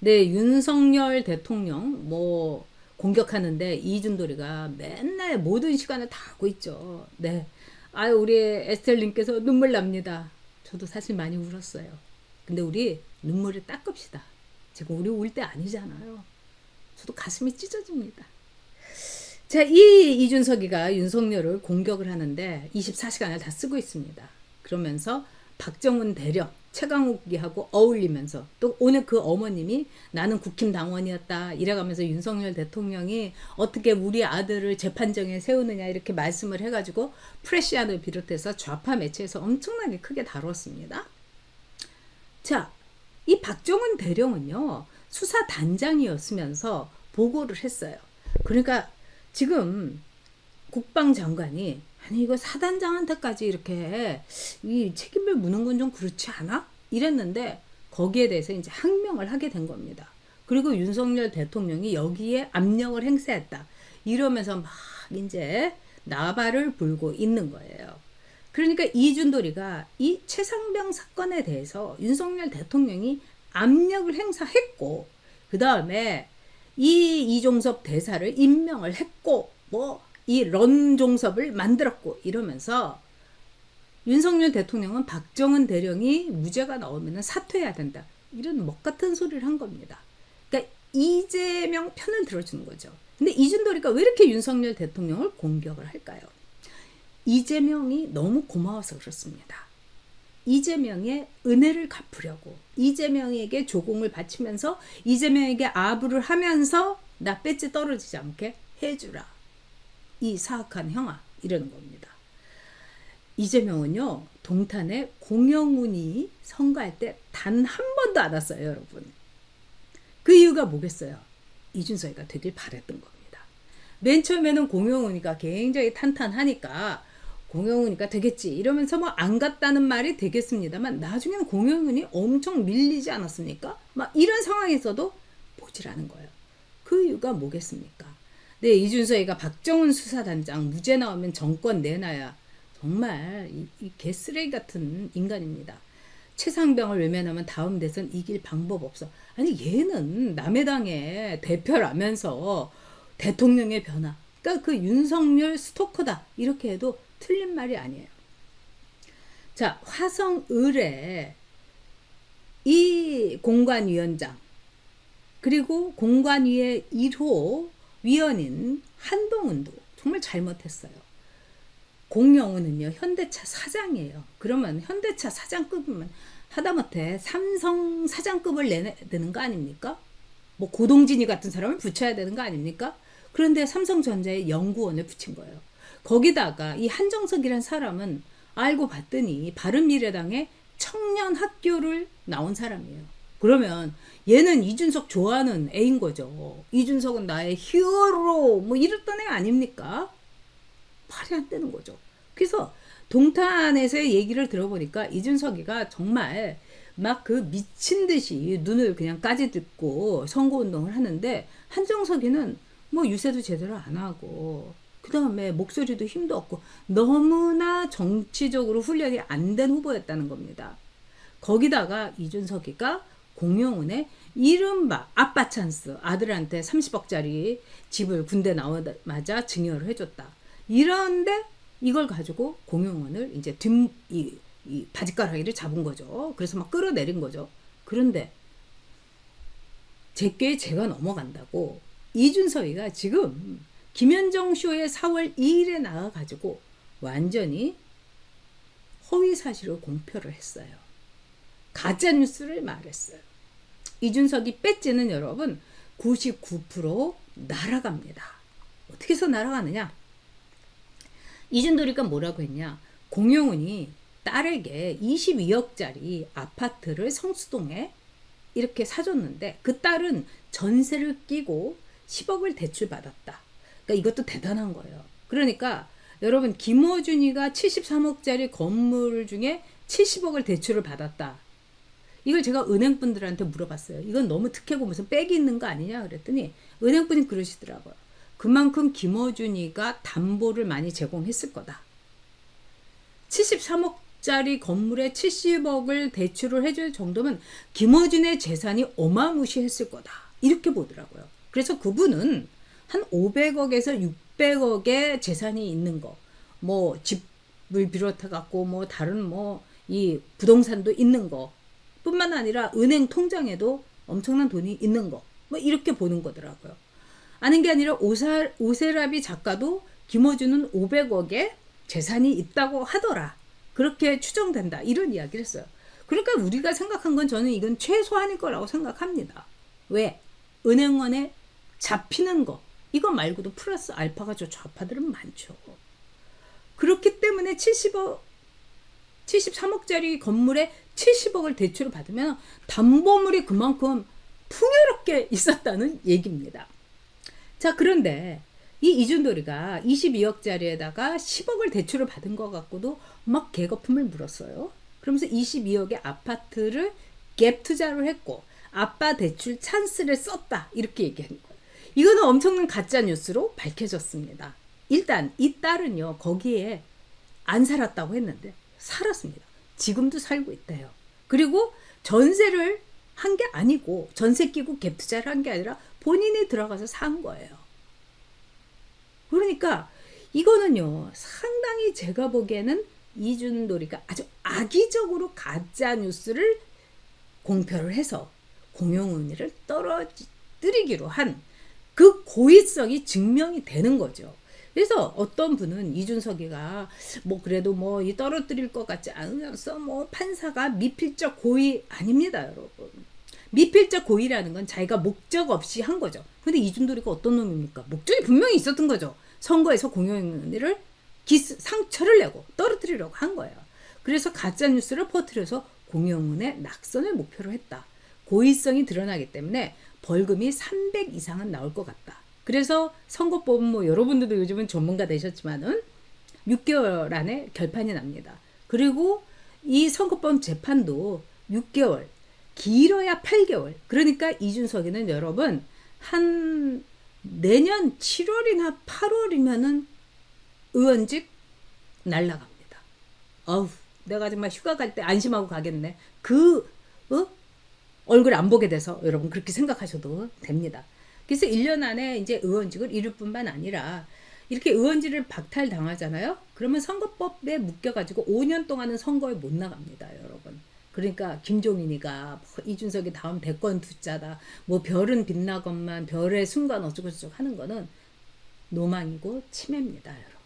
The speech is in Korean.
네, 윤석열 대통령 공격하는데 이준돌이가 맨날 모든 시간을 다 하고 있죠. 네. 아유, 우리 에스텔님께서 눈물 납니다. 저도 사실 많이 울었어요. 근데 우리 눈물을 닦읍시다. 지금 우리 울 때 아니잖아요. 저도 가슴이 찢어집니다. 자, 이 이준석이가 윤석열을 공격을 하는데 24시간을 다 쓰고 있습니다. 그러면서 박정훈 대령, 최강욱이하고 어울리면서 또 오늘 그 어머님이 나는 국힘 당원이었다 이래가면서 윤석열 대통령이 어떻게 우리 아들을 재판정에 세우느냐 이렇게 말씀을 해가지고 프레시안을 비롯해서 좌파 매체에서 엄청나게 크게 다뤘습니다. 자, 이 박정훈 대령은요 수사단장이었으면서 보고를 했어요. 그러니까 지금 국방장관이 아니 이거 사단장한테까지 이렇게 이 책임을 묻는 건 좀 그렇지 않아? 이랬는데 거기에 대해서 이제 항명을 하게 된 겁니다. 그리고 윤석열 대통령이 여기에 압력을 행사했다. 이러면서 막 이제 나발을 불고 있는 거예요. 그러니까 이준돌이가 이 최상병 사건에 대해서 윤석열 대통령이 압력을 행사했고 그 다음에 이 이종섭 대사를 임명을 했고 이 런종섭을 만들었고 이러면서 윤석열 대통령은 박정훈 대령이 무죄가 나오면 사퇴해야 된다. 이런 먹 같은 소리를 한 겁니다. 그러니까 이재명 편을 들어주는 거죠. 근데 이준돌이가 왜 이렇게 윤석열 대통령을 공격을 할까요? 이재명이 너무 고마워서 그렇습니다. 이재명의 은혜를 갚으려고 이재명에게 조공을 바치면서 이재명에게 아부를 하면서 나 배지 떨어지지 않게 해주라. 이 사악한 형아 이러는 겁니다. 이재명은요 동탄에 공영훈이 선거할 때 단 한 번도 안 왔어요. 여러분. 그 이유가 뭐겠어요? 이준석이가 되길 바랬던 겁니다. 맨 처음에는 공영훈이가 굉장히 탄탄하니까 공영훈이가 되겠지 이러면서 안 갔다는 말이 되겠습니다만 나중에는 공영훈이 엄청 밀리지 않았습니까? 막 이런 상황에서도 보지라는 거예요. 그 이유가 뭐겠습니까? 네, 이준석이가 박정훈 수사단장 무죄 나오면 정권 내놔야 정말 이 개쓰레기 같은 인간입니다. 최상병을 외면하면 다음 대선 이길 방법 없어. 아니 얘는 남의 당의 대표라면서 대통령의 변화. 그러니까 그 윤석열 스토커다. 이렇게 해도 틀린 말이 아니에요. 자, 화성을에 이 공관위원장 그리고 공관위의 1호 위원인 한동훈도 정말 잘못했어요. 공영훈은요 현대차 사장이에요. 그러면 현대차 사장급이면 하다못해 삼성 사장급을 내야 되는 거 아닙니까? 고동진이 같은 사람을 붙여야 되는 거 아닙니까? 그런데 삼성전자에 연구원을 붙인 거예요. 거기다가 이 한정석이란 사람은 알고 봤더니 바른미래당의 청년학교를 나온 사람이에요. 그러면 얘는 이준석 좋아하는 애인 거죠. 이준석은 나의 히어로 이랬던 애 아닙니까? 말이 안 되는 거죠. 그래서 동탄에서의 얘기를 들어보니까 이준석이가 정말 막 그 미친 듯이 눈을 그냥 까지듣고 선거운동을 하는데 한정석이는 유세도 제대로 안 하고 그 다음에 목소리도 힘도 없고 너무나 정치적으로 훈련이 안 된 후보였다는 겁니다. 거기다가 이준석이가 공영훈의 이른바 아빠 찬스 아들한테 30억짜리 집을 군대 나오자마자 증여를 해줬다. 이런데 이걸 가지고 공영훈을 이제 이 바지가랑이를 잡은 거죠. 그래서 막 끌어내린 거죠. 그런데 제게 제가 넘어간다고 이준석이가 지금 김현정 쇼에 4월 2일에 나와가지고 완전히 허위 사실을 공표를 했어요. 가짜 뉴스를 말했어요. 이준석이 배지는 여러분 99% 날아갑니다. 어떻게 해서 날아가느냐? 이준돌이가 뭐라고 했냐? 공영훈이 딸에게 22억짜리 아파트를 성수동에 이렇게 사줬는데 그 딸은 전세를 끼고 10억을 대출받았다. 그러니까 이것도 대단한 거예요. 그러니까 여러분 김어준이가 73억짜리 건물 중에 70억을 대출을 받았다. 이걸 제가 은행분들한테 물어봤어요. 이건 너무 특혜고 무슨 빽이 있는 거 아니냐 그랬더니 은행분이 그러시더라고요. 그만큼 김어준이가 담보를 많이 제공했을 거다. 73억 30억짜리 건물에 70억을 대출을 해줄 정도면 김어준의 재산이 어마무시했을 거다. 이렇게 보더라고요. 그래서 그분은 한 500억에서 600억의 재산이 있는 거, 뭐 집을 비롯해 갖고 뭐 다른 뭐 이 부동산도 있는 거 뿐만 아니라 은행 통장에도 엄청난 돈이 있는 거, 뭐 이렇게 보는 거더라고요. 아는 게 아니라 오세라비 작가도 김어준은 500억의 재산이 있다고 하더라. 그렇게 추정된다. 이런 이야기를 했어요. 그러니까 우리가 생각한 건 저는 이건 최소한일 거라고 생각합니다. 왜? 은행원에 잡히는 거. 이거 말고도 플러스 알파가 저 좌파들은 많죠. 그렇기 때문에 73억짜리 건물에 70억을 대출을 받으면 담보물이 그만큼 풍요롭게 있었다는 얘기입니다. 자, 그런데 이 이준돌이가 22억짜리에다가 10억을 대출을 받은 것 갖고도 막 개거품을 물었어요. 그러면서 22억의 아파트를 갭 투자를 했고 아빠 대출 찬스를 썼다. 이렇게 얘기한 거예요. 이거는 엄청난 가짜 뉴스로 밝혀졌습니다. 일단 이 딸은요. 거기에 안 살았다고 했는데 살았습니다. 지금도 살고 있대요. 그리고 전세를 한 게 아니고 전세 끼고 갭 투자를 한 게 아니라 본인이 들어가서 산 거예요. 그러니까 이거는요. 상당히 제가 보기에는 이준돌이가 아주 악의적으로 가짜 뉴스를 공표를 해서 공용은혜를 떨어뜨리기로 한 그 고의성이 증명이 되는 거죠. 그래서 어떤 분은 이준석이가 뭐 그래도 뭐 이 떨어뜨릴 것 같지 않으면서 뭐 판사가 미필적 고의 아닙니다, 여러분. 미필적 고의라는 건 자기가 목적 없이 한 거죠. 근데 이준돌이가 어떤 놈입니까? 목적이 분명히 있었던 거죠. 선거에서 공용은혜를 상처를 내고 떨어뜨리려고 한 거예요. 그래서 가짜뉴스를 퍼뜨려서 공용은혜 낙선을 목표로 했다. 고의성이 드러나기 때문에 벌금이 300 이상은 나올 것 같다. 그래서 선거법은 뭐 여러분들도 요즘은 전문가 되셨지만은 6개월 안에 결판이 납니다. 그리고 이 선거법 재판도 6개월, 길어야 8개월. 그러니까 이준석이는 여러분 한 내년 7월이나 8월이면은 의원직 날라갑니다. 어우, 내가 정말 휴가 갈 때 안심하고 가겠네. 얼굴 안 보게 돼서 여러분 그렇게 생각하셔도 됩니다. 그래서 1년 안에 이제 의원직을 잃을 뿐만 아니라 이렇게 의원직을 박탈당하잖아요. 그러면 선거법에 묶여가지고 5년 동안은 선거에 못 나갑니다, 여러분. 그러니까 김종인이가 뭐 이준석이 다음 대권 투자다, 뭐 별은 빛나건만 별의 순간 어쩌고저쩌고 하는 거는 노망이고 치매입니다, 여러분.